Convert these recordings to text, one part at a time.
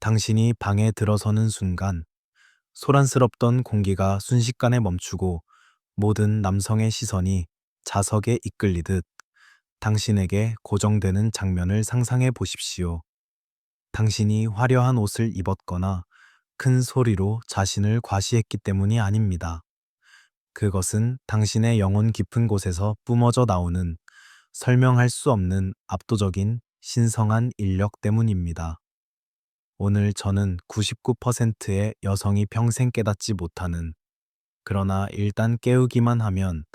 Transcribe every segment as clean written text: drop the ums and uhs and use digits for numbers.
당신이 방에 들어서는 순간 소란스럽던 공기가 순식간에 멈추고 모든 남성의 시선이 자석에 이끌리듯 당신에게 고정되는 장면을 상상해 보십시오. 당신이 화려한 옷을 입었거나 큰 소리로 자신을 과시했기 때문이 아닙니다. 그것은 당신의 영혼 깊은 곳에서 뿜어져 나오는 설명할 수 없는 압도적인 신성한 인력 때문입니다. 오늘 저는 99%의 여성이 평생 깨닫지 못하는, 그러나 일단 깨우기만 하면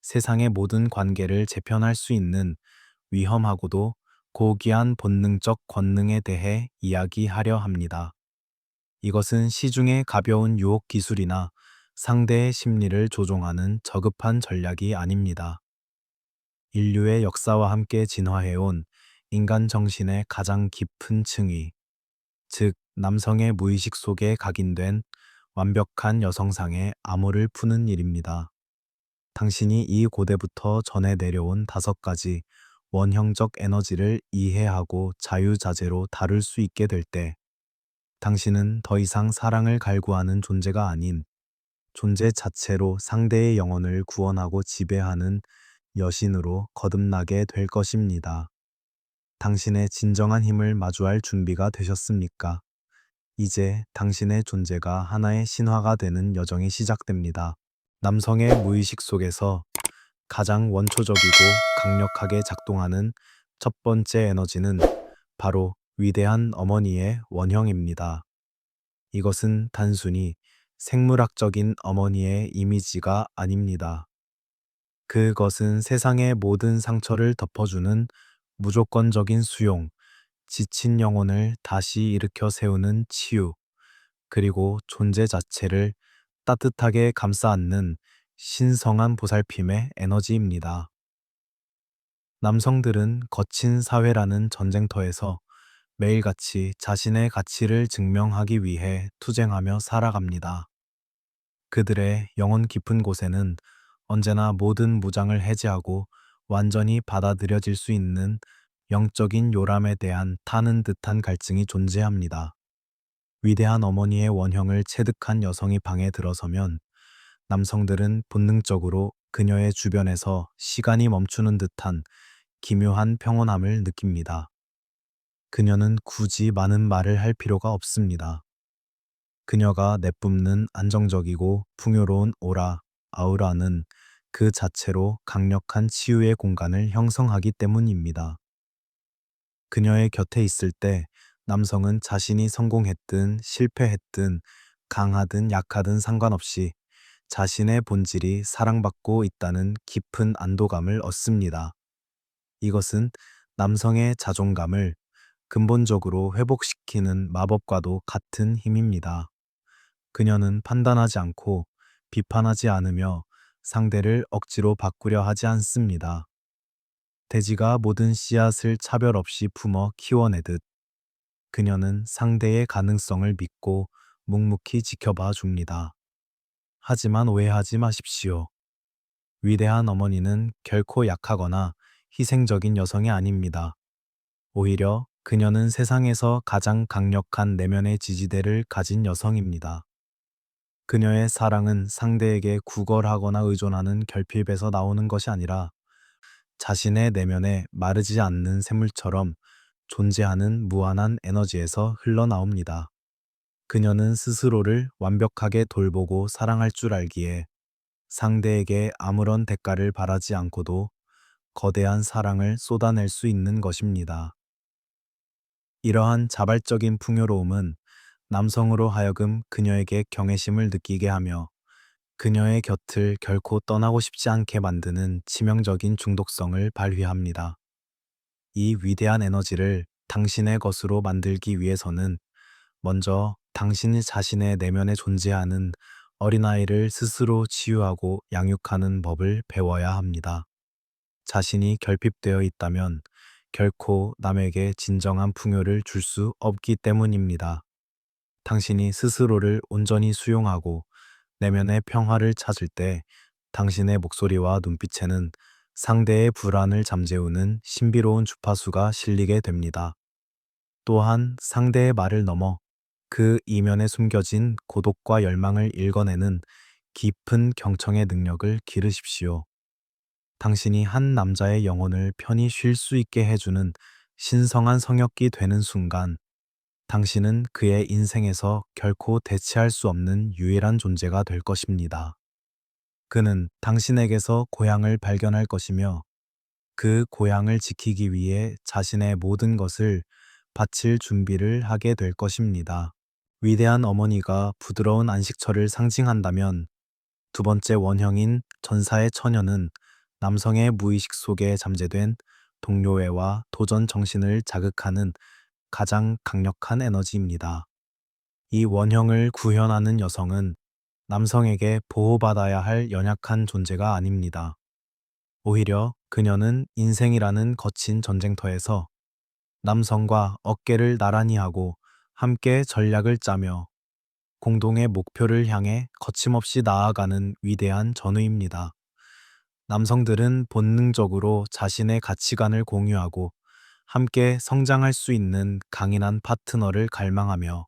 세상의 모든 관계를 재편할 수 있는 위험하고도 고귀한 본능적 권능에 대해 이야기하려 합니다. 이것은 시중의 가벼운 유혹 기술이나 상대의 심리를 조종하는 저급한 전략이 아닙니다. 인류의 역사와 함께 진화해온 인간 정신의 가장 깊은 층위, 즉 남성의 무의식 속에 각인된 완벽한 여성상의 암호를 푸는 일입니다. 당신이 이 고대부터 전해 내려온 5가지 원형적 에너지를 이해하고 자유자재로 다룰 수 있게 될 때, 당신은 더 이상 사랑을 갈구하는 존재가 아닌 존재 자체로 상대의 영혼을 구원하고 지배하는 여신으로 거듭나게 될 것입니다. 당신의 진정한 힘을 마주할 준비가 되셨습니까? 이제 당신의 존재가 하나의 신화가 되는 여정이 시작됩니다. 남성의 무의식 속에서 가장 원초적이고 강력하게 작동하는 첫 번째 에너지는 바로 위대한 어머니의 원형입니다. 이것은 단순히 생물학적인 어머니의 이미지가 아닙니다. 그것은 세상의 모든 상처를 덮어주는 무조건적인 수용, 지친 영혼을 다시 일으켜 세우는 치유, 그리고 존재 자체를 따뜻하게 감싸 안는 신성한 보살핌의 에너지입니다. 남성들은 거친 사회라는 전쟁터에서 매일같이 자신의 가치를 증명하기 위해 투쟁하며 살아갑니다. 그들의 영혼 깊은 곳에는 언제나 모든 무장을 해제하고 완전히 받아들여질 수 있는 영적인 요람에 대한 타는 듯한 갈증이 존재합니다. 위대한 어머니의 원형을 체득한 여성이 방에 들어서면 남성들은 본능적으로 그녀의 주변에서 시간이 멈추는 듯한 기묘한 평온함을 느낍니다. 그녀는 굳이 많은 말을 할 필요가 없습니다. 그녀가 내뿜는 안정적이고 풍요로운 오라, 아우라는 그 자체로 강력한 치유의 공간을 형성하기 때문입니다. 그녀의 곁에 있을 때 남성은 자신이 성공했든 실패했든 강하든 약하든 상관없이 자신의 본질이 사랑받고 있다는 깊은 안도감을 얻습니다. 이것은 남성의 자존감을 근본적으로 회복시키는 마법과도 같은 힘입니다. 그녀는 판단하지 않고 비판하지 않으며 상대를 억지로 바꾸려 하지 않습니다. 돼지가 모든 씨앗을 차별 없이 품어 키워내듯 그녀는 상대의 가능성을 믿고 묵묵히 지켜봐 줍니다. 하지만 오해하지 마십시오. 위대한 어머니는 결코 약하거나 희생적인 여성이 아닙니다. 오히려 그녀는 세상에서 가장 강력한 내면의 지지대를 가진 여성입니다. 그녀의 사랑은 상대에게 구걸하거나 의존하는 결핍에서 나오는 것이 아니라 자신의 내면에 마르지 않는 샘물처럼 존재하는 무한한 에너지에서 흘러나옵니다. 그녀는 스스로를 완벽하게 돌보고 사랑할 줄 알기에 상대에게 아무런 대가를 바라지 않고도 거대한 사랑을 쏟아낼 수 있는 것입니다. 이러한 자발적인 풍요로움은 남성으로 하여금 그녀에게 경외심을 느끼게 하며 그녀의 곁을 결코 떠나고 싶지 않게 만드는 치명적인 중독성을 발휘합니다. 이 위대한 에너지를 당신의 것으로 만들기 위해서는 먼저 당신 자신의 내면에 존재하는 어린아이를 스스로 치유하고 양육하는 법을 배워야 합니다. 자신이 결핍되어 있다면 결코 남에게 진정한 풍요를 줄 수 없기 때문입니다. 당신이 스스로를 온전히 수용하고 내면의 평화를 찾을 때 당신의 목소리와 눈빛에는 상대의 불안을 잠재우는 신비로운 주파수가 실리게 됩니다. 또한 상대의 말을 넘어 그 이면에 숨겨진 고독과 열망을 읽어내는 깊은 경청의 능력을 기르십시오. 당신이 한 남자의 영혼을 편히 쉴 수 있게 해주는 신성한 성역이 되는 순간, 당신은 그의 인생에서 결코 대체할 수 없는 유일한 존재가 될 것입니다. 그는 당신에게서 고향을 발견할 것이며 그 고향을 지키기 위해 자신의 모든 것을 바칠 준비를 하게 될 것입니다. 위대한 어머니가 부드러운 안식처를 상징한다면 두 번째 원형인 전사의 처녀는 남성의 무의식 속에 잠재된 동료애와 도전 정신을 자극하는 가장 강력한 에너지입니다. 이 원형을 구현하는 여성은 남성에게 보호받아야 할 연약한 존재가 아닙니다. 오히려 그녀는 인생이라는 거친 전쟁터에서 남성과 어깨를 나란히 하고 함께 전략을 짜며 공동의 목표를 향해 거침없이 나아가는 위대한 전우입니다. 남성들은 본능적으로 자신의 가치관을 공유하고 함께 성장할 수 있는 강인한 파트너를 갈망하며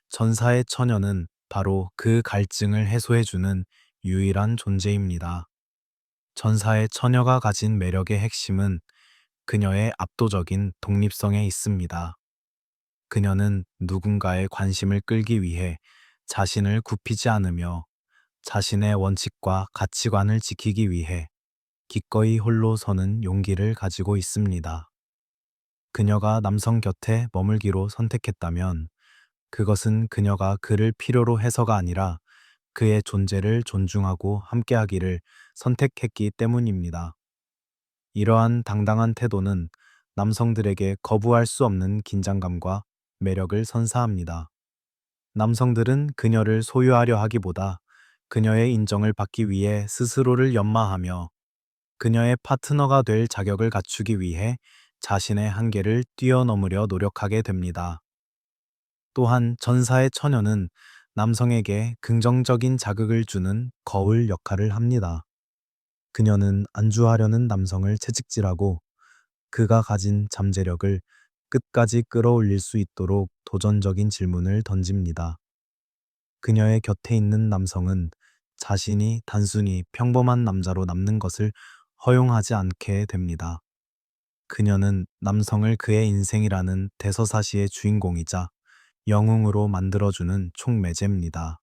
전사의 처녀는 바로 그 갈증을 해소해주는 유일한 존재입니다. 전사의 처녀가 가진 매력의 핵심은 그녀의 압도적인 독립성에 있습니다. 그녀는 누군가의 관심을 끌기 위해 자신을 굽히지 않으며 자신의 원칙과 가치관을 지키기 위해 기꺼이 홀로 서는 용기를 가지고 있습니다. 그녀가 남성 곁에 머물기로 선택했다면 그것은 그녀가 그를 필요로 해서가 아니라 그의 존재를 존중하고 함께하기를 선택했기 때문입니다. 이러한 당당한 태도는 남성들에게 거부할 수 없는 긴장감과 매력을 선사합니다. 남성들은 그녀를 소유하려 하기보다 그녀의 인정을 받기 위해 스스로를 연마하며 그녀의 파트너가 될 자격을 갖추기 위해 자신의 한계를 뛰어넘으려 노력하게 됩니다. 또한 전사의 처녀는 남성에게 긍정적인 자극을 주는 거울 역할을 합니다. 그녀는 안주하려는 남성을 채찍질하고 그가 가진 잠재력을 끝까지 끌어올릴 수 있도록 도전적인 질문을 던집니다. 그녀의 곁에 있는 남성은 자신이 단순히 평범한 남자로 남는 것을 허용하지 않게 됩니다. 그녀는 남성을 그의 인생이라는 대서사시의 주인공이자 영웅으로 만들어주는 촉매제입니다.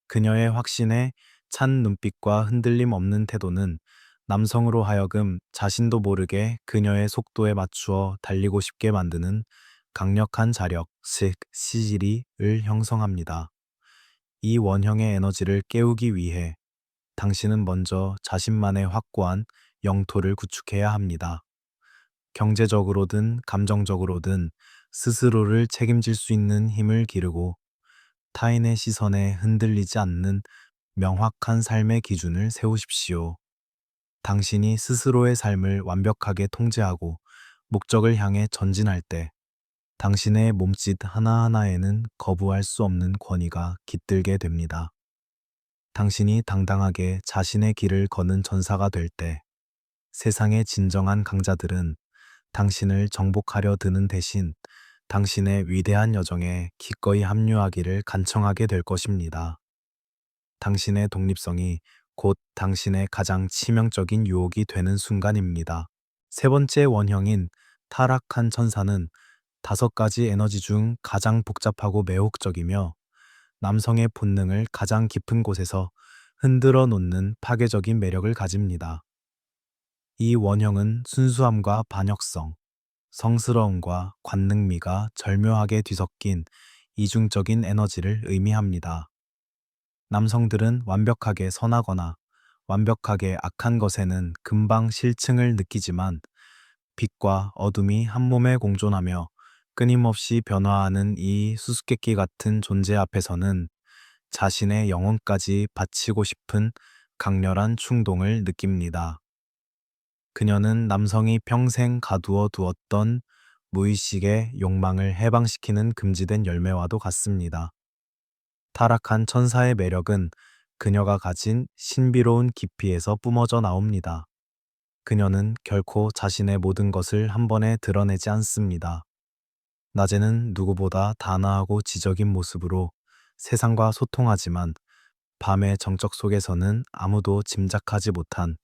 그녀의 확신에 찬 눈빛과 흔들림 없는 태도는 남성으로 하여금 자신도 모르게 그녀의 속도에 맞추어 달리고 싶게 만드는 강력한 자력, 즉 시지리를 형성합니다. 이 원형의 에너지를 깨우기 위해 당신은 먼저 자신만의 확고한 영토를 구축해야 합니다. 경제적으로든 감정적으로든 스스로를 책임질 수 있는 힘을 기르고 타인의 시선에 흔들리지 않는 명확한 삶의 기준을 세우십시오. 당신이 스스로의 삶을 완벽하게 통제하고 목적을 향해 전진할 때 당신의 몸짓 하나하나에는 거부할 수 없는 권위가 깃들게 됩니다. 당신이 당당하게 자신의 길을 거는 전사가 될 때 세상의 진정한 강자들은 당신을 정복하려 드는 대신 당신의 위대한 여정에 기꺼이 합류하기를 간청하게 될 것입니다. 당신의 독립성이 곧 당신의 가장 치명적인 유혹이 되는 순간입니다. 세 번째 원형인 타락한 천사는 5가지 에너지 중 가장 복잡하고 매혹적이며 남성의 본능을 가장 깊은 곳에서 흔들어 놓는 파괴적인 매력을 가집니다. 이 원형은 순수함과 반역성, 성스러움과 관능미가 절묘하게 뒤섞인 이중적인 에너지를 의미합니다. 남성들은 완벽하게 선하거나 완벽하게 악한 것에는 금방 실증을 느끼지만 빛과 어둠이 한 몸에 공존하며 끊임없이 변화하는 이 수수께끼 같은 존재 앞에서는 자신의 영혼까지 바치고 싶은 강렬한 충동을 느낍니다. 그녀는 남성이 평생 가두어 두었던 무의식의 욕망을 해방시키는 금지된 열매와도 같습니다. 타락한 천사의 매력은 그녀가 가진 신비로운 깊이에서 뿜어져 나옵니다. 그녀는 결코 자신의 모든 것을 한 번에 드러내지 않습니다. 낮에는 누구보다 단아하고 지적인 모습으로 세상과 소통하지만 밤의 정적 속에서는 아무도 짐작하지 못한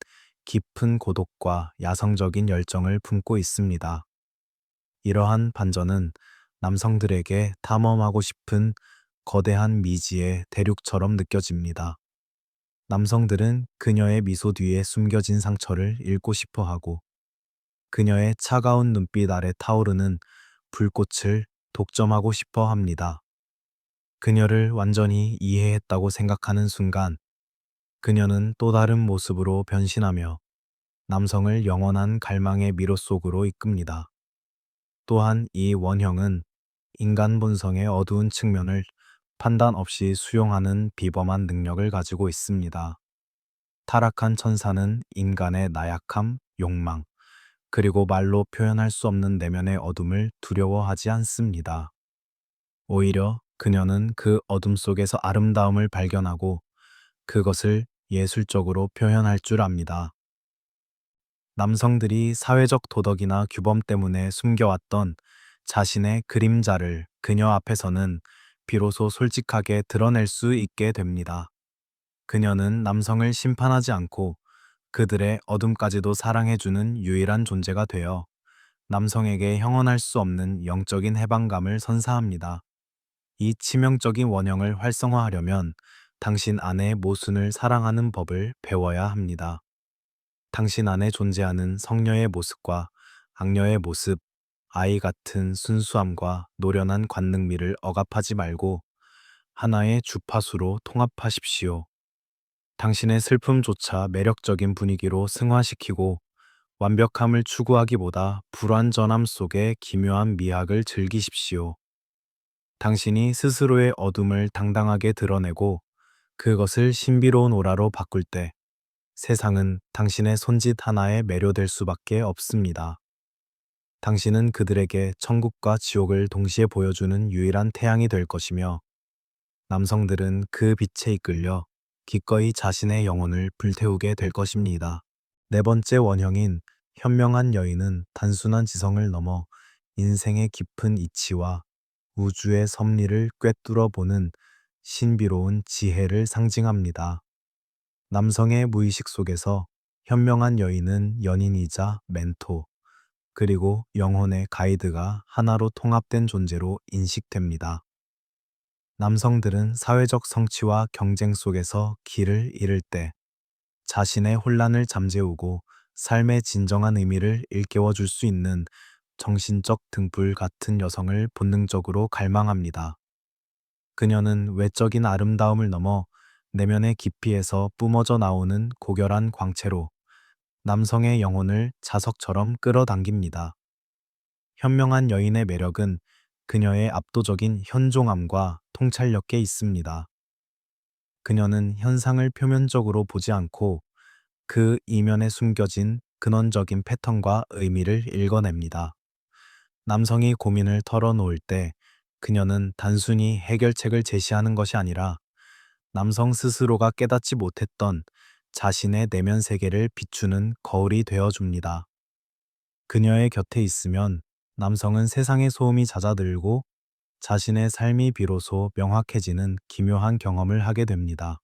깊은 고독과 야성적인 열정을 품고 있습니다. 이러한 반전은 남성들에게 탐험하고 싶은 거대한 미지의 대륙처럼 느껴집니다. 남성들은 그녀의 미소 뒤에 숨겨진 상처를 읽고 싶어 하고 그녀의 차가운 눈빛 아래 타오르는 불꽃을 독점하고 싶어 합니다. 그녀를 완전히 이해했다고 생각하는 순간 그녀는 또 다른 모습으로 변신하며 남성을 영원한 갈망의 미로 속으로 이끕니다. 또한 이 원형은 인간 본성의 어두운 측면을 판단 없이 수용하는 비범한 능력을 가지고 있습니다. 타락한 천사는 인간의 나약함, 욕망, 그리고 말로 표현할 수 없는 내면의 어둠을 두려워하지 않습니다. 오히려 그녀는 그 어둠 속에서 아름다움을 발견하고 그것을 예술적으로 표현할 줄 압니다. 남성들이 사회적 도덕이나 규범 때문에 숨겨왔던 자신의 그림자를 그녀 앞에서는 비로소 솔직하게 드러낼 수 있게 됩니다. 그녀는 남성을 심판하지 않고 그들의 어둠까지도 사랑해주는 유일한 존재가 되어 남성에게 형언할 수 없는 영적인 해방감을 선사합니다. 이 치명적인 원형을 활성화하려면 당신 안의 모순을 사랑하는 법을 배워야 합니다. 당신 안에 존재하는 성녀의 모습과 악녀의 모습, 아이 같은 순수함과 노련한 관능미를 억압하지 말고 하나의 주파수로 통합하십시오. 당신의 슬픔조차 매력적인 분위기로 승화시키고 완벽함을 추구하기보다 불완전함 속의 기묘한 미학을 즐기십시오. 당신이 스스로의 어둠을 당당하게 드러내고 그것을 신비로운 오라로 바꿀 때 세상은 당신의 손짓 하나에 매료될 수밖에 없습니다. 당신은 그들에게 천국과 지옥을 동시에 보여주는 유일한 태양이 될 것이며 남성들은 그 빛에 이끌려 기꺼이 자신의 영혼을 불태우게 될 것입니다. 네 번째 원형인 현명한 여인은 단순한 지성을 넘어 인생의 깊은 이치와 우주의 섭리를 꿰뚫어 보는 신비로운 지혜를 상징합니다. 남성의 무의식 속에서 현명한 여인은 연인이자 멘토, 그리고 영혼의 가이드가 하나로 통합된 존재로 인식됩니다. 남성들은 사회적 성취와 경쟁 속에서 길을 잃을 때 자신의 혼란을 잠재우고 삶의 진정한 의미를 일깨워 줄 수 있는 정신적 등불 같은 여성을 본능적으로 갈망합니다. 그녀는 외적인 아름다움을 넘어 내면의 깊이에서 뿜어져 나오는 고결한 광채로 남성의 영혼을 자석처럼 끌어당깁니다. 현명한 여인의 매력은 그녀의 압도적인 현종함과 통찰력에 있습니다. 그녀는 현상을 표면적으로 보지 않고 그 이면에 숨겨진 근원적인 패턴과 의미를 읽어냅니다. 남성이 고민을 털어놓을 때 그녀는 단순히 해결책을 제시하는 것이 아니라 남성 스스로가 깨닫지 못했던 자신의 내면 세계를 비추는 거울이 되어줍니다. 그녀의 곁에 있으면 남성은 세상의 소음이 잦아들고 자신의 삶이 비로소 명확해지는 기묘한 경험을 하게 됩니다.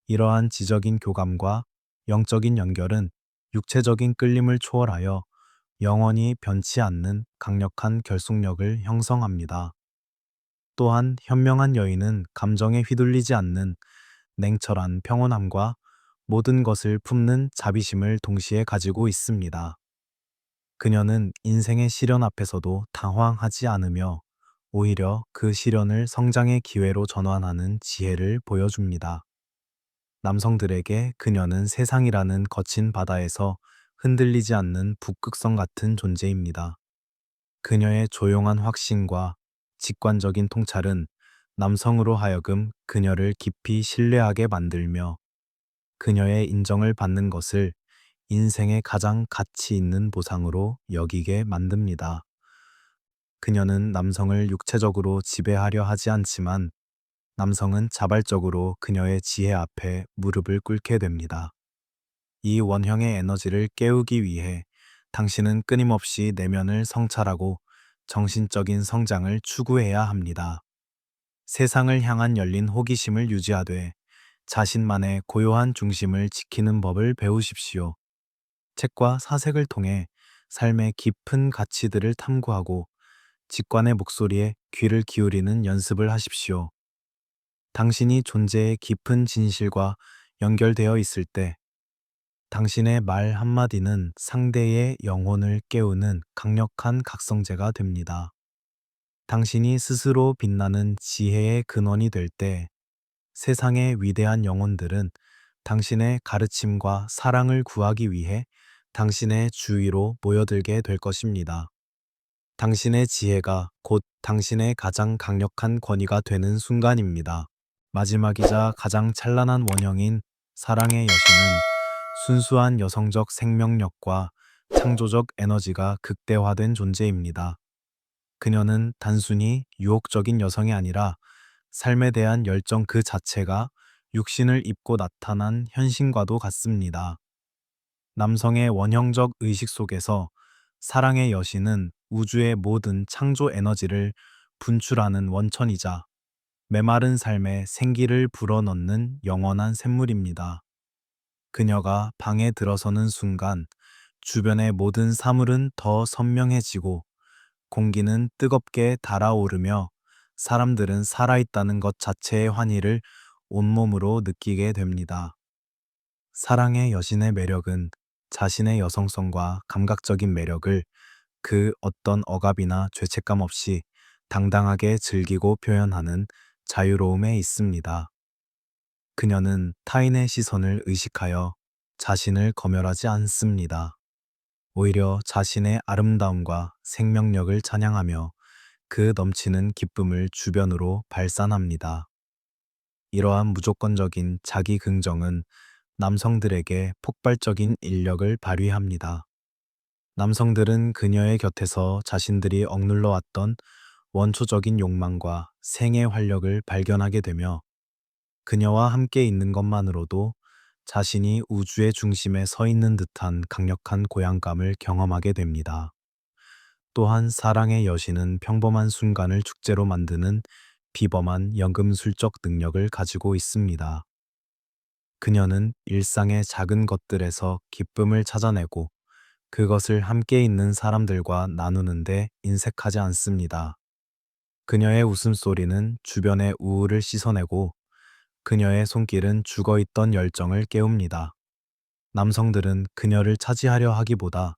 이러한 지적인 교감과 영적인 연결은 육체적인 끌림을 초월하여 영원히 변치 않는 강력한 결속력을 형성합니다. 또한 현명한 여인은 감정에 휘둘리지 않는 냉철한 평온함과 모든 것을 품는 자비심을 동시에 가지고 있습니다. 그녀는 인생의 시련 앞에서도 당황하지 않으며 오히려 그 시련을 성장의 기회로 전환하는 지혜를 보여줍니다. 남성들에게 그녀는 세상이라는 거친 바다에서 흔들리지 않는 북극성 같은 존재입니다. 그녀의 조용한 확신과 직관적인 통찰은 남성으로 하여금 그녀를 깊이 신뢰하게 만들며 그녀의 인정을 받는 것을 인생의 가장 가치 있는 보상으로 여기게 만듭니다. 그녀는 남성을 육체적으로 지배하려 하지 않지만 남성은 자발적으로 그녀의 지혜 앞에 무릎을 꿇게 됩니다. 이 원형의 에너지를 깨우기 위해 당신은 끊임없이 내면을 성찰하고 정신적인 성장을 추구해야 합니다. 세상을 향한 열린 호기심을 유지하되 자신만의 고요한 중심을 지키는 법을 배우십시오. 책과 사색을 통해 삶의 깊은 가치들을 탐구하고 직관의 목소리에 귀를 기울이는 연습을 하십시오. 당신이 존재의 깊은 진실과 연결되어 있을 때 당신의 말 한마디는 상대의 영혼을 깨우는 강력한 각성제가 됩니다. 당신이 스스로 빛나는 지혜의 근원이 될 때 세상의 위대한 영혼들은 당신의 가르침과 사랑을 구하기 위해 당신의 주위로 모여들게 될 것입니다. 당신의 지혜가 곧 당신의 가장 강력한 권위가 되는 순간입니다. 마지막이자 가장 찬란한 원형인 사랑의 여신은 순수한 여성적 생명력과 창조적 에너지가 극대화된 존재입니다. 그녀는 단순히 유혹적인 여성이 아니라 삶에 대한 열정 그 자체가 육신을 입고 나타난 현신과도 같습니다. 남성의 원형적 의식 속에서 사랑의 여신은 우주의 모든 창조 에너지를 분출하는 원천이자 메마른 삶에 생기를 불어넣는 영원한 샘물입니다. 그녀가 방에 들어서는 순간 주변의 모든 사물은 더 선명해지고 공기는 뜨겁게 달아오르며 사람들은 살아있다는 것 자체의 환희를 온몸으로 느끼게 됩니다. 사랑의 여신의 매력은 자신의 여성성과 감각적인 매력을 그 어떤 억압이나 죄책감 없이 당당하게 즐기고 표현하는 자유로움에 있습니다. 그녀는 타인의 시선을 의식하여 자신을 검열하지 않습니다. 오히려 자신의 아름다움과 생명력을 찬양하며 그 넘치는 기쁨을 주변으로 발산합니다. 이러한 무조건적인 자기 긍정은 남성들에게 폭발적인 인력을 발휘합니다. 남성들은 그녀의 곁에서 자신들이 억눌러 왔던 원초적인 욕망과 생의 활력을 발견하게 되며 그녀와 함께 있는 것만으로도 자신이 우주의 중심에 서 있는 듯한 강력한 고향감을 경험하게 됩니다. 또한 사랑의 여신은 평범한 순간을 축제로 만드는 비범한 연금술적 능력을 가지고 있습니다. 그녀는 일상의 작은 것들에서 기쁨을 찾아내고 그것을 함께 있는 사람들과 나누는데 인색하지 않습니다. 그녀의 웃음소리는 주변의 우울을 씻어내고 그녀의 손길은 죽어있던 열정을 깨웁니다. 남성들은 그녀를 차지하려 하기보다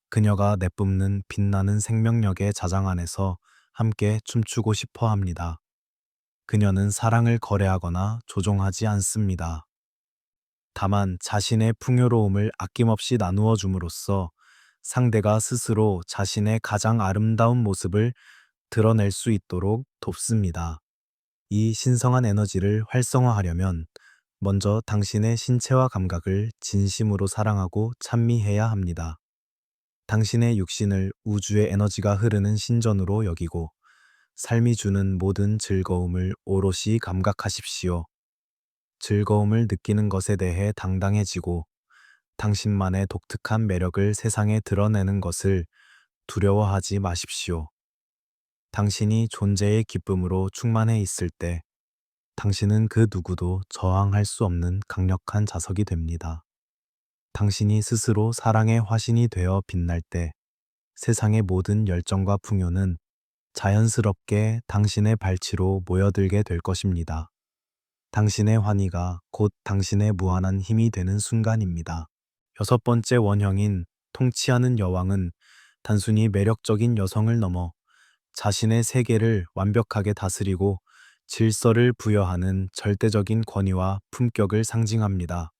그녀가 내뿜는 빛나는 생명력의 자장 안에서 함께 춤추고 싶어 합니다. 그녀는 사랑을 거래하거나 조종하지 않습니다. 다만 자신의 풍요로움을 아낌없이 나누어 줌으로써 상대가 스스로 자신의 가장 아름다운 모습을 드러낼 수 있도록 돕습니다. 이 신성한 에너지를 활성화하려면 먼저 당신의 신체와 감각을 진심으로 사랑하고 찬미해야 합니다. 당신의 육신을 우주의 에너지가 흐르는 신전으로 여기고 삶이 주는 모든 즐거움을 오롯이 감각하십시오. 즐거움을 느끼는 것에 대해 당당해지고 당신만의 독특한 매력을 세상에 드러내는 것을 두려워하지 마십시오. 당신이 존재의 기쁨으로 충만해 있을 때 당신은 그 누구도 저항할 수 없는 강력한 자석이 됩니다. 당신이 스스로 사랑의 화신이 되어 빛날 때 세상의 모든 열정과 풍요는 자연스럽게 당신의 발치로 모여들게 될 것입니다. 당신의 환희가 곧 당신의 무한한 힘이 되는 순간입니다. 여섯 번째 원형인 통치하는 여왕은 단순히 매력적인 여성을 넘어 자신의 세계를 완벽하게 다스리고 질서를 부여하는 절대적인 권위와 품격을 상징합니다.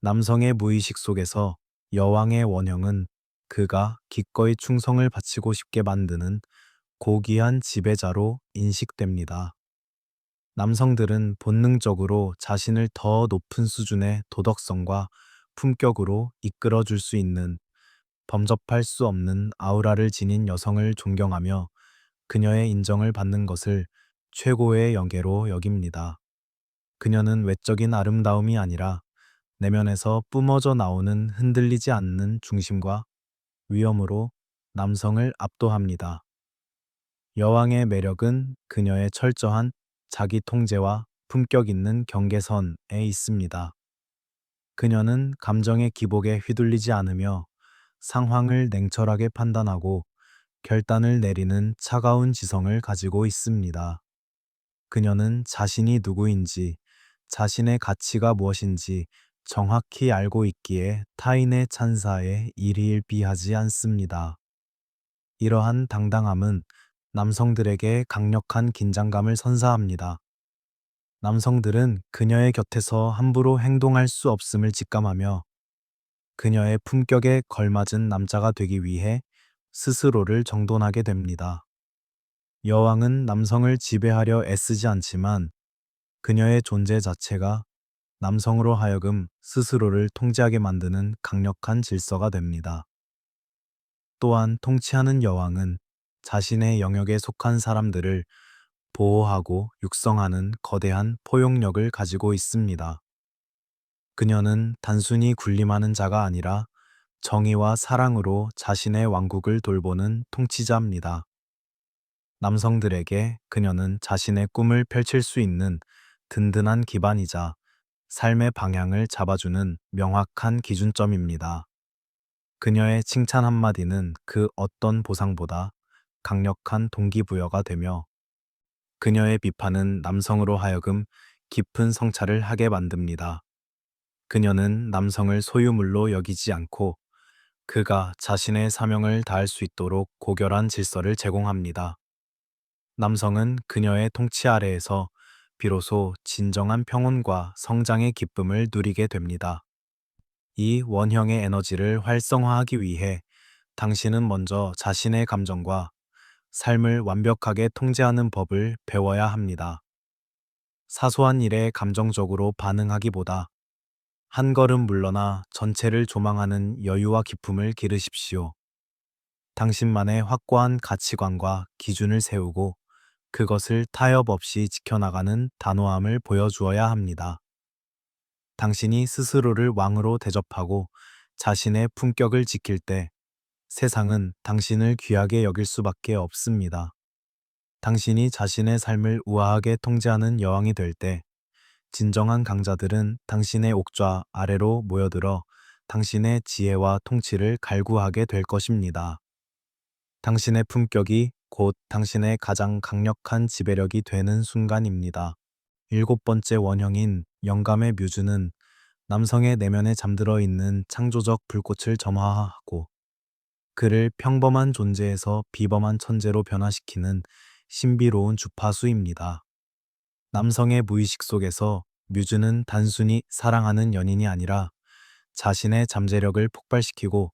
남성의 무의식 속에서 여왕의 원형은 그가 기꺼이 충성을 바치고 싶게 만드는 고귀한 지배자로 인식됩니다. 남성들은 본능적으로 자신을 더 높은 수준의 도덕성과 품격으로 이끌어 줄 수 있는 범접할 수 없는 아우라를 지닌 여성을 존경하며 그녀의 인정을 받는 것을 최고의 영예로 여깁니다. 그녀는 외적인 아름다움이 아니라 내면에서 뿜어져 나오는 흔들리지 않는 중심과 위엄으로 남성을 압도합니다. 여왕의 매력은 그녀의 철저한 자기 통제와 품격 있는 경계선에 있습니다. 그녀는 감정의 기복에 휘둘리지 않으며 상황을 냉철하게 판단하고 결단을 내리는 차가운 지성을 가지고 있습니다. 그녀는 자신이 누구인지, 자신의 가치가 무엇인지 정확히 알고 있기에 타인의 찬사에 일희일비하지 않습니다. 이러한 당당함은 남성들에게 강력한 긴장감을 선사합니다. 남성들은 그녀의 곁에서 함부로 행동할 수 없음을 직감하며 그녀의 품격에 걸맞은 남자가 되기 위해 스스로를 정돈하게 됩니다. 여왕은 남성을 지배하려 애쓰지 않지만 그녀의 존재 자체가 남성으로 하여금 스스로를 통제하게 만드는 강력한 질서가 됩니다. 또한 통치하는 여왕은 자신의 영역에 속한 사람들을 보호하고 육성하는 거대한 포용력을 가지고 있습니다. 그녀는 단순히 군림하는 자가 아니라 정의와 사랑으로 자신의 왕국을 돌보는 통치자입니다. 남성들에게 그녀는 자신의 꿈을 펼칠 수 있는 든든한 기반이자 삶의 방향을 잡아주는 명확한 기준점입니다. 그녀의 칭찬 한마디는 그 어떤 보상보다 강력한 동기부여가 되며 그녀의 비판은 남성으로 하여금 깊은 성찰을 하게 만듭니다. 그녀는 남성을 소유물로 여기지 않고 그가 자신의 사명을 다할 수 있도록 고결한 질서를 제공합니다. 남성은 그녀의 통치 아래에서 비로소 진정한 평온과 성장의 기쁨을 누리게 됩니다. 이 원형의 에너지를 활성화하기 위해 당신은 먼저 자신의 감정과 삶을 완벽하게 통제하는 법을 배워야 합니다. 사소한 일에 감정적으로 반응하기보다 한 걸음 물러나 전체를 조망하는 여유와 기품을 기르십시오. 당신만의 확고한 가치관과 기준을 세우고 그것을 타협 없이 지켜나가는 단호함을 보여주어야 합니다. 당신이 스스로를 왕으로 대접하고 자신의 품격을 지킬 때 세상은 당신을 귀하게 여길 수밖에 없습니다. 당신이 자신의 삶을 우아하게 통제하는 여왕이 될 때 진정한 강자들은 당신의 옥좌 아래로 모여들어 당신의 지혜와 통치를 갈구하게 될 것입니다. 당신의 품격이 곧 당신의 가장 강력한 지배력이 되는 순간입니다. 일곱 번째 원형인 영감의 뮤즈는 남성의 내면에 잠들어 있는 창조적 불꽃을 점화하고 그를 평범한 존재에서 비범한 천재로 변화시키는 신비로운 주파수입니다. 남성의 무의식 속에서 뮤즈는 단순히 사랑하는 연인이 아니라 자신의 잠재력을 폭발시키고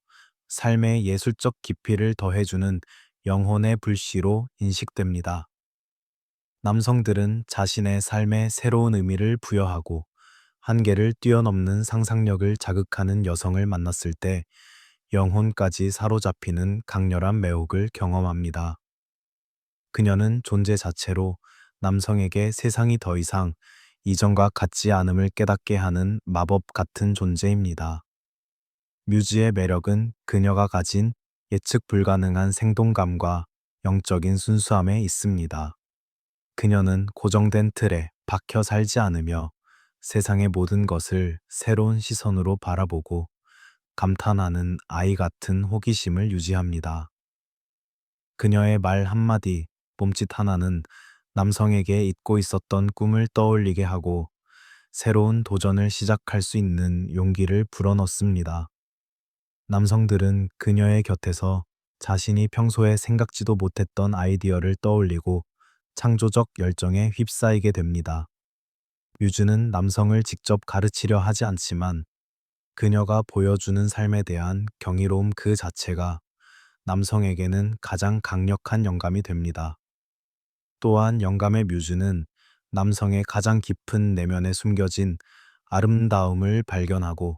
삶의 예술적 깊이를 더해주는 영혼의 불씨로 인식됩니다. 남성들은 자신의 삶에 새로운 의미를 부여하고 한계를 뛰어넘는 상상력을 자극하는 여성을 만났을 때 영혼까지 사로잡히는 강렬한 매혹을 경험합니다. 그녀는 존재 자체로 남성에게 세상이 더 이상 이전과 같지 않음을 깨닫게 하는 마법 같은 존재입니다. 뮤즈의 매력은 그녀가 가진 예측 불가능한 생동감과 영적인 순수함에 있습니다. 그녀는 고정된 틀에 박혀 살지 않으며 세상의 모든 것을 새로운 시선으로 바라보고 감탄하는 아이 같은 호기심을 유지합니다. 그녀의 말 한마디, 몸짓 하나는 남성에게 잊고 있었던 꿈을 떠올리게 하고 새로운 도전을 시작할 수 있는 용기를 불어넣습니다. 남성들은 그녀의 곁에서 자신이 평소에 생각지도 못했던 아이디어를 떠올리고 창조적 열정에 휩싸이게 됩니다. 뮤즈는 남성을 직접 가르치려 하지 않지만 그녀가 보여주는 삶에 대한 경이로움 그 자체가 남성에게는 가장 강력한 영감이 됩니다. 또한 영감의 뮤즈는 남성의 가장 깊은 내면에 숨겨진 아름다움을 발견하고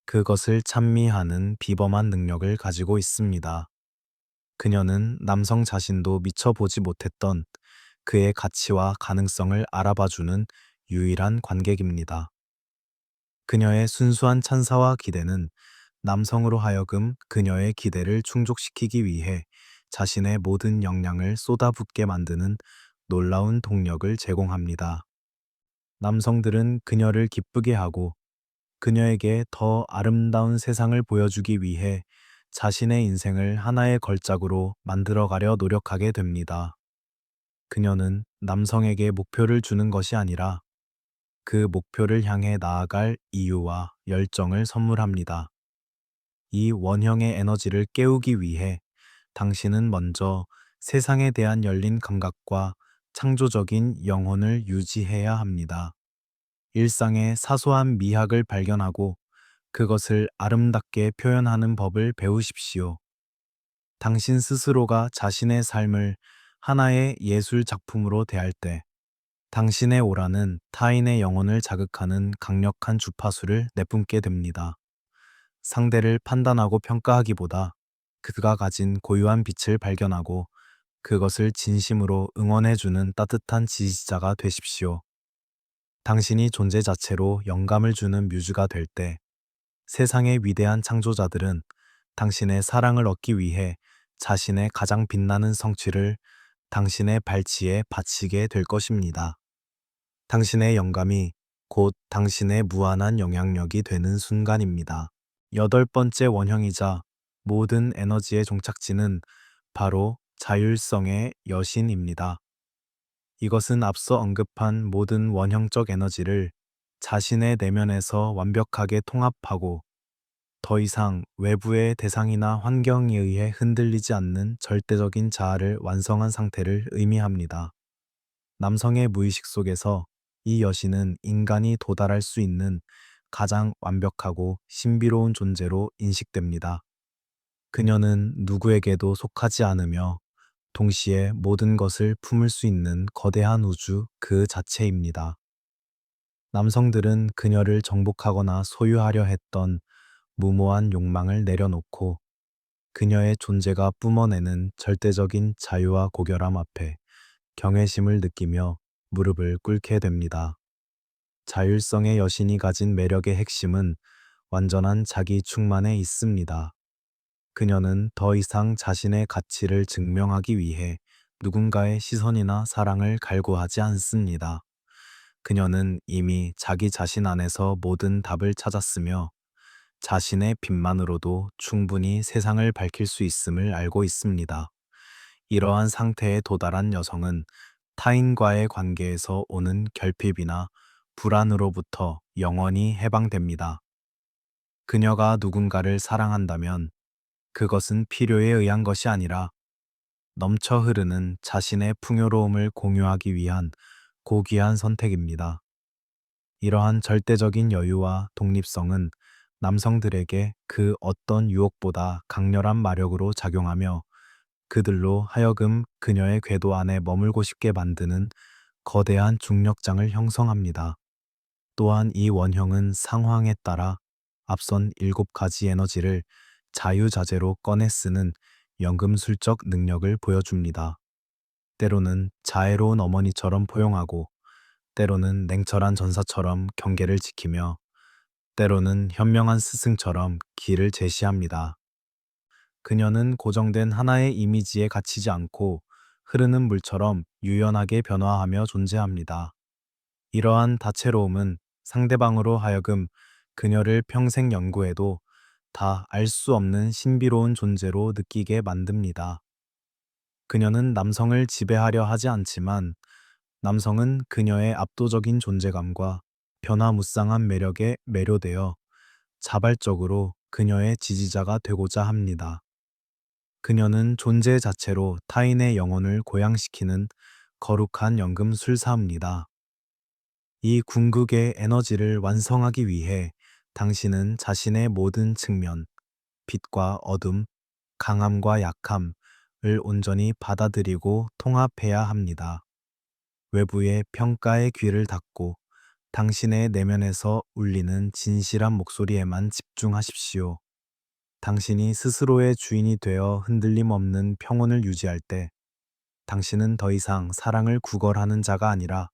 그것을 찬미하는 비범한 능력을 가지고 있습니다. 그녀는 남성 자신도 미처 보지 못했던 그의 가치와 가능성을 알아봐주는 유일한 관객입니다. 그녀의 순수한 찬사와 기대는 남성으로 하여금 그녀의 기대를 충족시키기 위해 자신의 모든 역량을 쏟아붓게 만드는 놀라운 동력을 제공합니다. 남성들은 그녀를 기쁘게 하고 그녀에게 더 아름다운 세상을 보여주기 위해 자신의 인생을 하나의 걸작으로 만들어가려 노력하게 됩니다. 그녀는 남성에게 목표를 주는 것이 아니라 그 목표를 향해 나아갈 이유와 열정을 선물합니다. 이 원형의 에너지를 깨우기 위해 당신은 먼저 세상에 대한 열린 감각과 창조적인 영혼을 유지해야 합니다. 일상의 사소한 미학을 발견하고 그것을 아름답게 표현하는 법을 배우십시오. 당신 스스로가 자신의 삶을 하나의 예술 작품으로 대할 때 당신의 오라는 타인의 영혼을 자극하는 강력한 주파수를 내뿜게 됩니다. 상대를 판단하고 평가하기보다 그가 가진 고유한 빛을 발견하고 그것을 진심으로 응원해주는 따뜻한 지지자가 되십시오. 당신이 존재 자체로 영감을 주는 뮤즈가 될 때 세상의 위대한 창조자들은 당신의 사랑을 얻기 위해 자신의 가장 빛나는 성취를 당신의 발치에 바치게 될 것입니다. 당신의 영감이 곧 당신의 무한한 영향력이 되는 순간입니다. 여덟 번째 원형이자 모든 에너지의 종착지는 바로 자율성의 여신입니다. 이것은 앞서 언급한 모든 원형적 에너지를 자신의 내면에서 완벽하게 통합하고 더 이상 외부의 대상이나 환경에 의해 흔들리지 않는 절대적인 자아를 완성한 상태를 의미합니다. 남성의 무의식 속에서 이 여신은 인간이 도달할 수 있는 가장 완벽하고 신비로운 존재로 인식됩니다. 그녀는 누구에게도 속하지 않으며 동시에 모든 것을 품을 수 있는 거대한 우주 그 자체입니다. 남성들은 그녀를 정복하거나 소유하려 했던 무모한 욕망을 내려놓고 그녀의 존재가 뿜어내는 절대적인 자유와 고결함 앞에 경외심을 느끼며 무릎을 꿇게 됩니다. 자율성의 여신이 가진 매력의 핵심은 완전한 자기 충만에 있습니다. 그녀는 더 이상 자신의 가치를 증명하기 위해 누군가의 시선이나 사랑을 갈구하지 않습니다. 그녀는 이미 자기 자신 안에서 모든 답을 찾았으며 자신의 빛만으로도 충분히 세상을 밝힐 수 있음을 알고 있습니다. 이러한 상태에 도달한 여성은 타인과의 관계에서 오는 결핍이나 불안으로부터 영원히 해방됩니다. 그녀가 누군가를 사랑한다면 그것은 필요에 의한 것이 아니라 넘쳐 흐르는 자신의 풍요로움을 공유하기 위한 고귀한 선택입니다. 이러한 절대적인 여유와 독립성은 남성들에게 그 어떤 유혹보다 강렬한 마력으로 작용하며 그들로 하여금 그녀의 궤도 안에 머물고 싶게 만드는 거대한 중력장을 형성합니다. 또한 이 원형은 상황에 따라 앞선 7가지 에너지를 자유자재로 꺼내 쓰는 연금술적 능력을 보여줍니다. 때로는 자애로운 어머니처럼 포용하고, 때로는 냉철한 전사처럼 경계를 지키며, 때로는 현명한 스승처럼 길을 제시합니다. 그녀는 고정된 하나의 이미지에 갇히지 않고 흐르는 물처럼 유연하게 변화하며 존재합니다. 이러한 다채로움은 상대방으로 하여금 그녀를 평생 연구해도 다 알 수 없는 신비로운 존재로 느끼게 만듭니다. 그녀는 남성을 지배하려 하지 않지만 남성은 그녀의 압도적인 존재감과 변화무쌍한 매력에 매료되어 자발적으로 그녀의 지지자가 되고자 합니다. 그녀는 존재 자체로 타인의 영혼을 고양시키는 거룩한 연금술사입니다. 이 궁극의 에너지를 완성하기 위해 당신은 자신의 모든 측면, 빛과 어둠, 강함과 약함을 온전히 받아들이고 통합해야 합니다. 외부의 평가의 귀를 닫고 당신의 내면에서 울리는 진실한 목소리에만 집중하십시오. 당신이 스스로의 주인이 되어 흔들림 없는 평온을 유지할 때 당신은 더 이상 사랑을 구걸하는 자가 아니라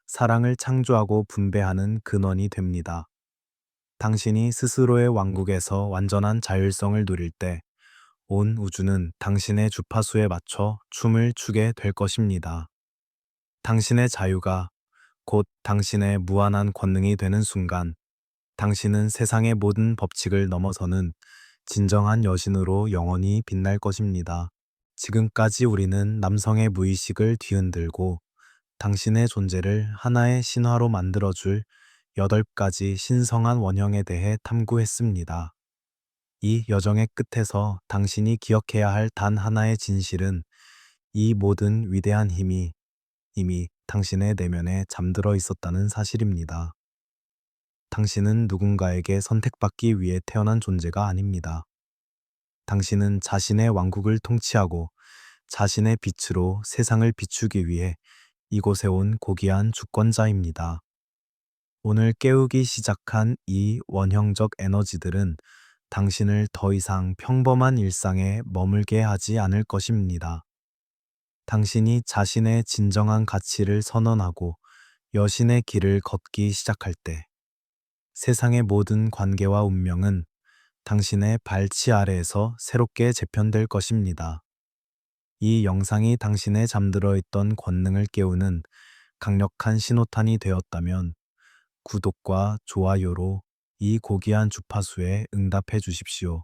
사랑을 창조하고 분배하는 근원이 됩니다. 당신이 스스로의 왕국에서 완전한 자율성을 누릴 때 온 우주는 당신의 주파수에 맞춰 춤을 추게 될 것입니다. 당신의 자유가 곧 당신의 무한한 권능이 되는 순간, 당신은 세상의 모든 법칙을 넘어서는 진정한 여신으로 영원히 빛날 것입니다. 지금까지 우리는 남성의 무의식을 뒤흔들고 당신의 존재를 하나의 신화로 만들어줄 8가지 신성한 원형에 대해 탐구했습니다. 이 여정의 끝에서 당신이 기억해야 할 단 하나의 진실은 이 모든 위대한 힘이 이미 당신의 내면에 잠들어 있었다는 사실입니다. 당신은 누군가에게 선택받기 위해 태어난 존재가 아닙니다. 당신은 자신의 왕국을 통치하고 자신의 빛으로 세상을 비추기 위해 이곳에 온 고귀한 주권자입니다. 오늘 깨우기 시작한 이 원형적 에너지들은 당신을 더 이상 평범한 일상에 머물게 하지 않을 것입니다. 당신이 자신의 진정한 가치를 선언하고 여신의 길을 걷기 시작할 때 세상의 모든 관계와 운명은 당신의 발치 아래에서 새롭게 재편될 것입니다. 이 영상이 당신의 잠들어 있던 권능을 깨우는 강력한 신호탄이 되었다면 구독과 좋아요로 이 고귀한 주파수에 응답해 주십시오.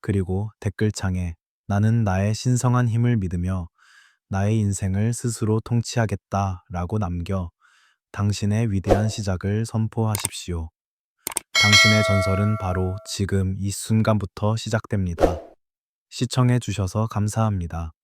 그리고 댓글창에 나는 나의 신성한 힘을 믿으며 나의 인생을 스스로 통치하겠다 라고 남겨 당신의 위대한 시작을 선포하십시오. 당신의 전설은 바로 지금 이 순간부터 시작됩니다. 시청해 주셔서 감사합니다.